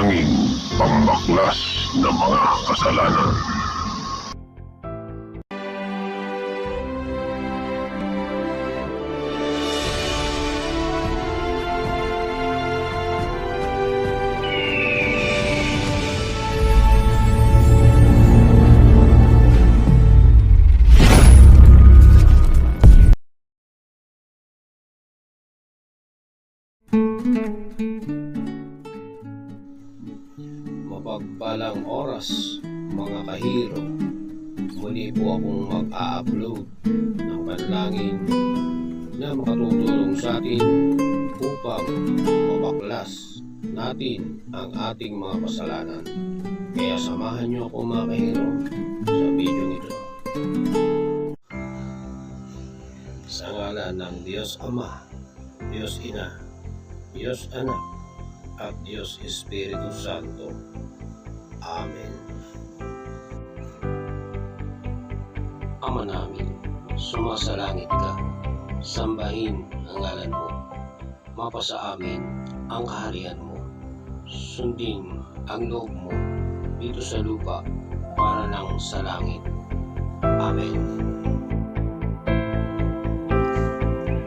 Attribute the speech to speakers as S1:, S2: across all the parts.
S1: panalangin pambaklas ng mga kasalanan.
S2: Mapagpalang oras, mga kahiro. Muli po akong mag-a-upload ng panalangin na makatutulong sa atin upang mabaklas natin ang ating mga kasalanan. Kaya samahan niyo ako, mga kahiro, sa video ito. Sa ngalan ng Diyos Ama, Diyos Ina, Diyos Anak, at Diyos Espiritu Santo. Amen. Ama namin, sumasalangit ka, sambahin ang ngalan mo, mapasa amin ang kaharian mo, sundin ang loob mo dito sa lupa para lang sa langit. Amen.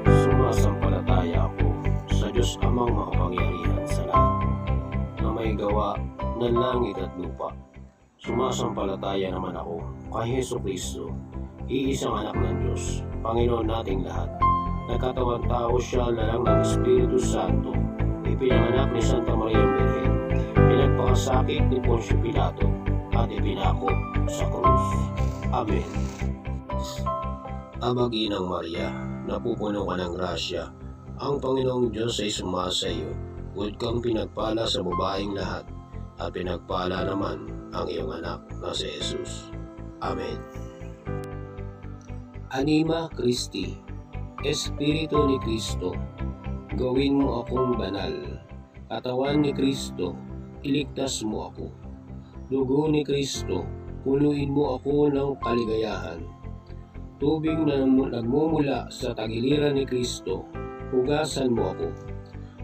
S2: Sumasampalataya ako sa Diyos Amang makapangyarihan sa lahat, na may gawa ng langit at lupa. Sumasampalataya naman ako kay Jesucristo, iisang anak ng Diyos, Panginoon nating lahat. Nagkatawang tao siya na lang ng Espiritu Santo, ipinanganak ni Santa Maria Virgen, pinagpakasakit ni Poncio Pilato, at ipinako sa krus. Amen. Ama Ginang Maria, napupuno ka ng grasya, ang Panginoong Diyos ay sumasa iyo. Huwag kang pinagpala sa babaeng lahat, at pinagpala naman ang iyong anak na si Jesus. Amen. Anima Christi, Espiritu ni Cristo, gawin mo akong banal. Katawan ni Cristo, iligtas mo ako. Dugo ni Cristo, punuin mo ako ng kaligayahan. Tubig na nagmumula sa tagiliran ni Cristo, hugasan mo ako.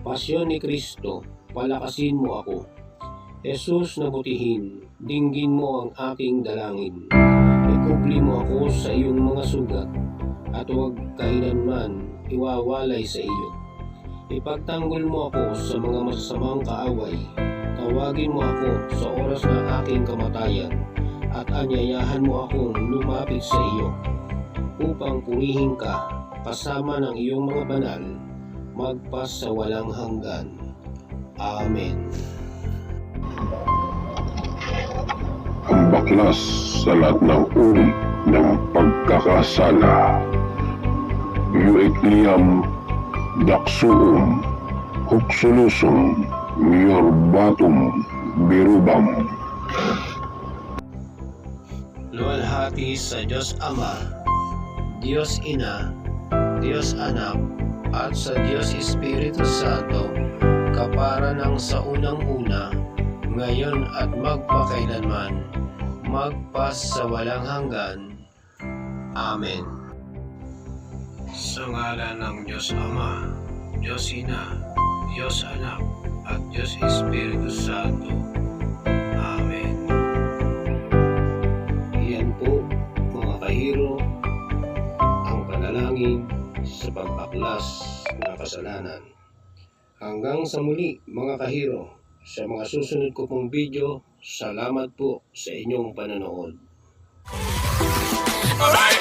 S2: Pasyon ni Cristo, palakasin mo ako. Jesus na butihin, dinggin mo ang aking dalangin. Ikubli mo ako sa iyong mga sugat, at huwag kailanman iwawalay sa iyo. Ipagtanggol mo ako sa mga masasamang kaaway. Tawagin mo ako sa oras ng aking kamatayan, at anyayahan mo akong lumapit sa iyo, upang purihin ka kasama ng iyong mga banal, magpas sa walang hanggan. Amen.
S1: Ang baklas sa lahat ng uri ng pagkakasala. Euecliam Daxuum Huxulusum Miorbatum Birubam.
S2: Luwalhati sa Diyos Ama, Diyos Ina, Diyos Anak, at sa Diyos Espiritu Santo, kapara ng sa unang-una, ngayon at magpakailanman, magpas sa walang hanggan. Amen. Sa ngalan ng Diyos Ama, Diyos Ina, Diyos Anak, at Diyos Espiritu Santo. Amen. Iyan po, mga kahiro, ang panalangin sa pagbaklas ng kasalanan. Hanggang sa muli, mga kahiro, sa mga susunod ko pong video. Salamat po sa inyong panonood.
S3: Alright,